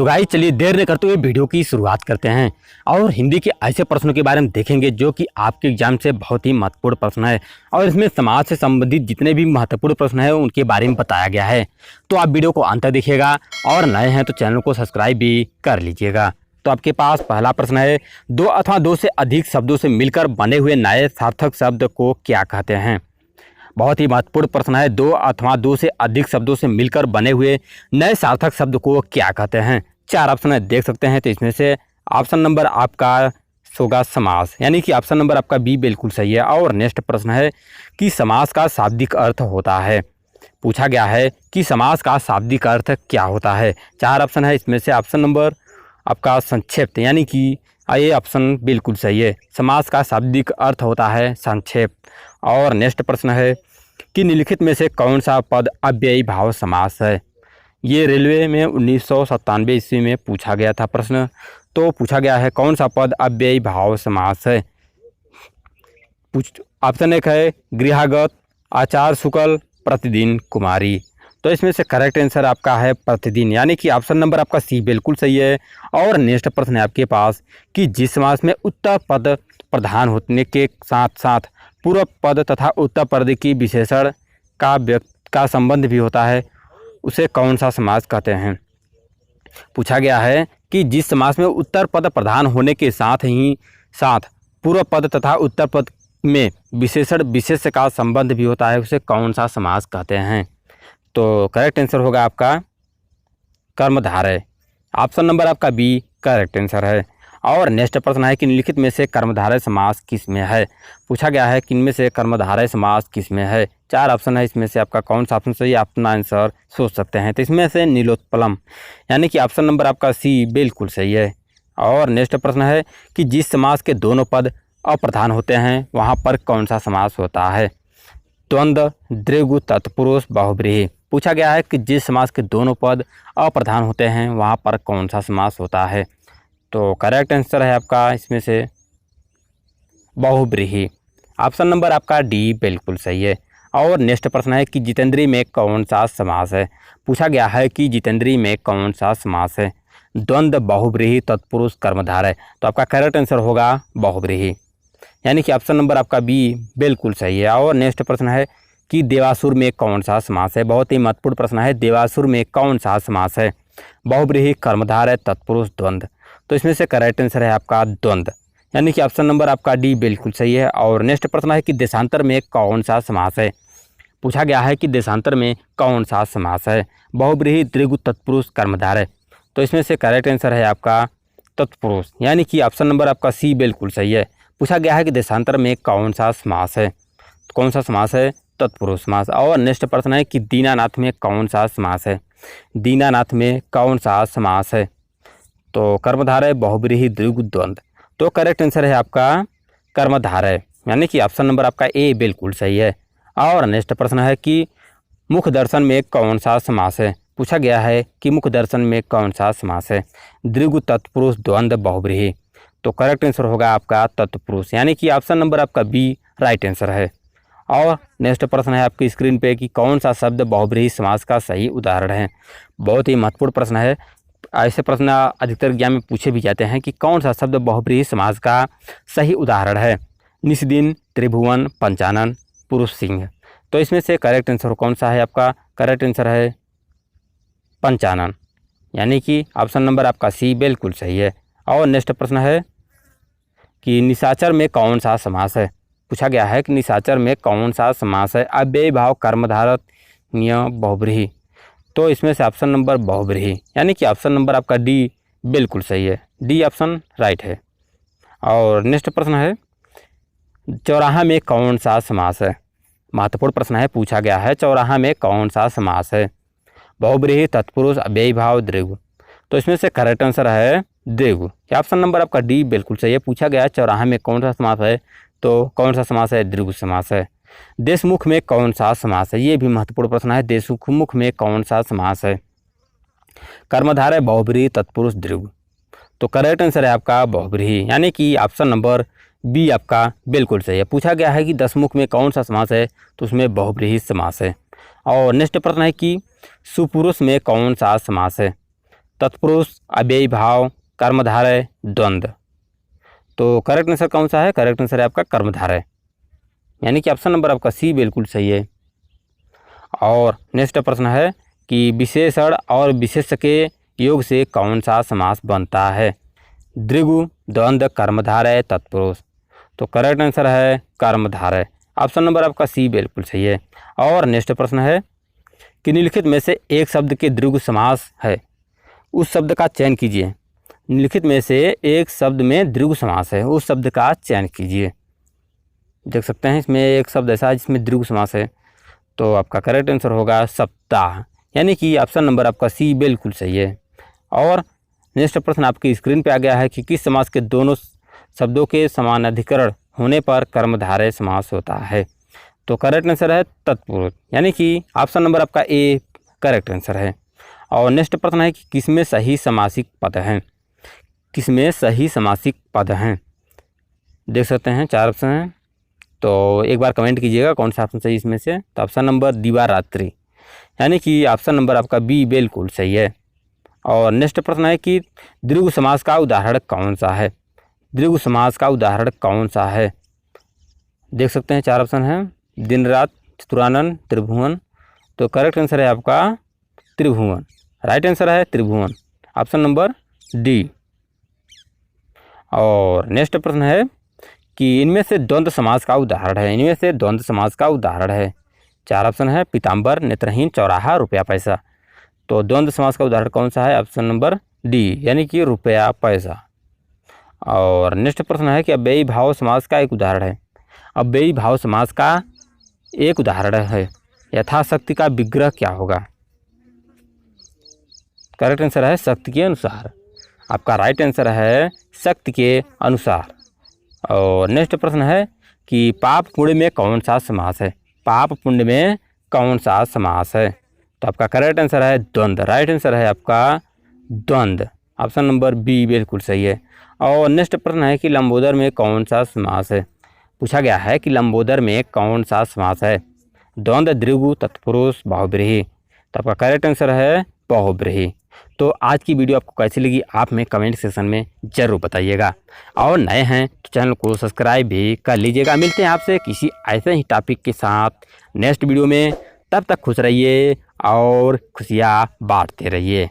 तो गाइस चलिए देर न करते हुए वीडियो की शुरुआत करते हैं और हिंदी के ऐसे प्रश्नों के बारे में देखेंगे जो कि आपके एग्जाम से बहुत ही महत्वपूर्ण प्रश्न है और इसमें समाज से संबंधित जितने भी महत्वपूर्ण प्रश्न हैं उनके बारे में बताया गया है। तो आप वीडियो को अंत तक देखिएगा और नए हैं तो चैनल को सब्सक्राइब भी कर लीजिएगा। तो आपके पास पहला प्रश्न है, दो अथवा दो से अधिक शब्दों से मिलकर बने हुए नए सार्थक शब्द को क्या कहते हैं। बहुत ही महत्वपूर्ण प्रश्न है, दो अथवा दो से अधिक शब्दों से मिलकर बने हुए नए सार्थक शब्द को क्या कहते हैं। चार ऑप्शन है, देख सकते हैं। तो इसमें से ऑप्शन नंबर आपका होगा समास, यानी कि ऑप्शन नंबर आपका बी बिल्कुल सही है। और नेक्स्ट प्रश्न है कि समास का शाब्दिक अर्थ होता है। पूछा गया है कि समास का शाब्दिक अर्थ क्या होता है। चार ऑप्शन है, इसमें से ऑप्शन नंबर आपका संक्षेप, यानी कि ये ऑप्शन बिल्कुल सही है। समास का शाब्दिक अर्थ होता है संक्षेप। और नेक्स्ट प्रश्न है कि निम्नलिखित में से कौन सा पद अव्ययी भाव समास है। ये रेलवे में 1997 ईस्वी में पूछा गया था प्रश्न। तो पूछा गया है कौन सा पद अव्ययी भाव समास है। ऑप्शन एक है गृहागत, आचार शुक्ल, प्रतिदिन कुमारी। तो इसमें से करेक्ट आंसर आपका है प्रतिदिन, यानी कि ऑप्शन नंबर आपका सी बिल्कुल सही है। और नेक्स्ट प्रश्न है आपके पास कि जिस समास में उत्तर पद प्रधान होने के साथ साथ पूर्व पद तथा उत्तर पद की विशेषण का संबंध भी होता है उसे कौन सा समास कहते हैं। पूछा गया है कि जिस समास में उत्तर पद प्रधान होने के साथ ही साथ पूर्व पद तथा उत्तर पद में विशेषण विशेष का संबंध भी होता है उसे कौन सा समास कहते हैं। तो करेक्ट आंसर होगा आपका कर्मधारय। ऑप्शन नंबर आपका बी करेक्ट आंसर है। और नेक्स्ट प्रश्न है कि निम्नलिखित में से कर्मधारय समास किस में है। पूछा गया है कि इनमें से कर्मधारय समास किस में है। चार ऑप्शन है, इसमें से आपका कौन सा ऑप्शन सही अपना आंसर सोच सकते हैं। तो इसमें से नीलोत्पलम, यानी कि ऑप्शन नंबर आपका सी बिल्कुल सही है। और नेक्स्ट प्रश्न है कि जिस समास के दोनों पद अप्रधान होते हैं वहाँ पर कौन सा समास होता है। द्वंद्व, द्विगु, तत्पुरुष, बहुव्रीहि। पूछा गया है कि जिस समास के दोनों पद अप्रधान होते हैं वहाँ पर कौन सा समास होता है। तो करेक्ट आंसर है आपका इसमें से बहुव्रीहि। ऑप्शन नंबर आपका डी बिल्कुल सही है। और नेक्स्ट प्रश्न है कि जितेंद्रीय में कौन सा समास है। पूछा गया है कि जितेंद्रीय में कौन सा समास है। द्वंद्व, बहुव्रीहि, तत्पुरुष, कर्मधारय। तो आपका करेक्ट आंसर होगा बहुव्रीहि, यानी कि ऑप्शन नंबर आपका बी बिल्कुल सही है। और नेक्स्ट प्रश्न है कि देवासुर में कौन सा समास है। बहुत ही महत्वपूर्ण प्रश्न है, देवासुर में कौन सा समास है। बहुव्रीहि, कर्मधारय, तत्पुरुष, द्वंद्व। तो इसमें से करेक्ट आंसर है आपका द्वंद्व, यानी कि ऑप्शन नंबर आपका डी बिल्कुल सही है। और नेक्स्ट प्रश्न है कि देशांतर में कौन सा समास है। पूछा गया है कि देशांतर में कौन सा समास है। बहुव्रीहि, द्विगु, तत्पुरुष, कर्मधारय। तो इसमें से करेक्ट आंसर है आपका तत्पुरुष, यानी कि ऑप्शन नंबर आपका सी बिल्कुल सही है। पूछा गया है कि देशांतर में कौन सा समास है। कौन सा समास है, तत्पुरुष समास। और नेक्स्ट प्रश्न है कि दीनानाथ में कौन सा समास है। दीनानाथ में कौन सा समास है। तो कर्मधारय, बहुव्रीहि, द्विगु, द्वंद्व। तो करेक्ट आंसर है आपका कर्मधारय, यानी कि ऑप्शन नंबर आपका ए बिल्कुल सही है। और नेक्स्ट प्रश्न है कि मुख दर्शन में कौन सा समास है। पूछा गया है कि मुख दर्शन में कौन सा समास है। द्विगु, तत्पुरुष, द्वंद्व, बहुव्रीहि। तो करेक्ट आंसर होगा आपका तत्पुरुष, यानी कि ऑप्शन नंबर आपका बी राइट आंसर है। और नेक्स्ट प्रश्न है आपकी स्क्रीन पे कि कौन सा शब्द बहुव्रीहि समास का सही उदाहरण है। बहुत ही महत्वपूर्ण प्रश्न है, ऐसे प्रश्न अधिकतर एग्जाम में पूछे भी जाते हैं कि कौन सा शब्द बहुव्रीहि समास का सही उदाहरण है। निस्दिन, त्रिभुवन, पंचानन, पुरुष सिंह। तो इसमें से करेक्ट आंसर कौन सा है आपका। करेक्ट आंसर है पंचानन, यानी कि ऑप्शन नंबर आपका सी बिल्कुल सही है। और नेक्स्ट प्रश्न है कि निशाचर में कौन सा समास है। पूछा गया है कि निशाचर में कौन सा समास है। अव्ययी भाव, कर्मधारय, बहुव्रीहि। तो इसमें से ऑप्शन नंबर बहुव्रीहि, यानी कि ऑप्शन नंबर आपका डी बिल्कुल सही है। डी ऑप्शन राइट है। और नेक्स्ट प्रश्न है चौराहा में कौन सा समास है। महत्वपूर्ण प्रश्न है, पूछा गया है चौराहा में कौन सा समास है। बहुव्रीहि, तत्पुरुष, अव्ययी भाव, द्विगु। तो इसमें से करेक्ट आंसर है द्विगु, ऑप्शन नंबर आपका डी बिल्कुल सही है। पूछा गया है चौराहा में कौन सा समास है, तो कौन सा समास है, द्विगु समास है। देशमुख में कौन सा समास है, ये भी महत्वपूर्ण प्रश्न है। देशमुख में कौन सा समास है। कर्मधारय, बहुव्रीहि, तत्पुरुष, द्विगु। तो करेक्ट आंसर है आपका बहुव्रीहि, यानी कि ऑप्शन नंबर बी आपका बिल्कुल सही है। पूछा गया है कि दशमुख में कौन सा समास है, तो उसमें बहुव्रीहि समास है। और नेक्स्ट प्रश्न है कि सुपुरुष में कौन सा समास है। तत्पुरुष, अव्ययी भाव, कर्मधारय, द्वंद्व। तो करेक्ट आंसर कौन सा है? करेक्ट आंसर है आपका कर्मधारय, यानी कि ऑप्शन नंबर आपका सी बिल्कुल सही है। और नेक्स्ट प्रश्न है कि विशेषण और विशेष्य के योग से कौन सा समास बनता है? द्विगु, द्वंद्व, कर्मधारय, तत्पुरुष। तो करेक्ट आंसर है कर्मधारय, ऑप्शन नंबर आपका सी बिल्कुल सही है। और नेक्स्ट प्रश्न है कि निम्नलिखित में से एक शब्द के द्विगु समास है, उस शब्द का चयन कीजिए। निम्नलिखित में से एक शब्द में द्विगु समास है, उस शब्द का चयन कीजिए। देख सकते हैं इसमें एक शब्द ऐसा है जिसमें द्विगु समास है, तो आपका करेक्ट आंसर होगा सप्ताह, यानी कि ऑप्शन नंबर आपका सी बिल्कुल सही है। और नेक्स्ट प्रश्न आपकी स्क्रीन पे आ गया है कि किस समास के दोनों शब्दों के समान अधिकरण होने पर कर्मधारय समास होता है? तो करेक्ट आंसर है तत्पुरुष, यानी कि ऑप्शन नंबर आपका ए करेक्ट आंसर है। और नेक्स्ट प्रश्न है कि किसमें सही समासिक पद हैं? किसमें सही समासिक पद हैं? देख सकते हैं 4 ऑप्शन हैं, तो एक बार कमेंट कीजिएगा कौन सा ऑप्शन सही इसमें से। तो ऑप्शन नंबर दिवारात्रि, यानी कि ऑप्शन नंबर आपका बी बिल्कुल सही है। और नेक्स्ट प्रश्न है कि द्विगु समास का उदाहरण कौन सा है? द्विगु समास का उदाहरण कौन सा है? देख सकते हैं 4 ऑप्शन हैं, दिन रात, चतुरानन, त्रिभुवन। तो करेक्ट आंसर है आपका त्रिभुवन, राइट आंसर है त्रिभुवन, ऑप्शन नंबर डी। और नेक्स्ट प्रश्न है कि इनमें से द्वंद्व समास का उदाहरण है, इनमें से द्वंद्व समास का उदाहरण है। 4 ऑप्शन है, पीताम्बर, नेत्रहीन, चौराहा, रुपया पैसा। तो द्वंद्व समास का उदाहरण कौन सा है? ऑप्शन नंबर डी, यानी कि रुपया पैसा। और नेक्स्ट प्रश्न है कि अव्ययी भाव समास का एक उदाहरण है। अव्ययी भाव समास का एक उदाहरण है, यथाशक्ति का विग्रह क्या होगा? करेक्ट आंसर है शक्ति के अनुसार, आपका राइट आंसर है शक्ति के अनुसार। और नेक्स्ट प्रश्न है कि पाप पुण्य में कौन सा समास है? पाप पुण्य में कौन सा समास है? तो आपका करेक्ट आंसर है द्वंद्व, राइट आंसर है आपका द्वंद्व, ऑप्शन नंबर बी बिल्कुल सही है। और नेक्स्ट प्रश्न है कि लंबोदर में कौन सा समास है? पूछा गया है कि लंबोदर में कौन सा समास है? द्वंद्व, द्विगु, तत्पुरुष, बहुब्रीहि। तो आपका करेक्ट आंसर है बहुब्रीहि। तो आज की वीडियो आपको कैसी लगी आप में कमेंट सेक्शन में ज़रूर बताइएगा। और नए हैं तो चैनल को सब्सक्राइब भी कर लीजिएगा। मिलते हैं आपसे किसी ऐसे ही टॉपिक के साथ नेक्स्ट वीडियो में, तब तक खुश रहिए और खुशियाँ बांटते रहिए।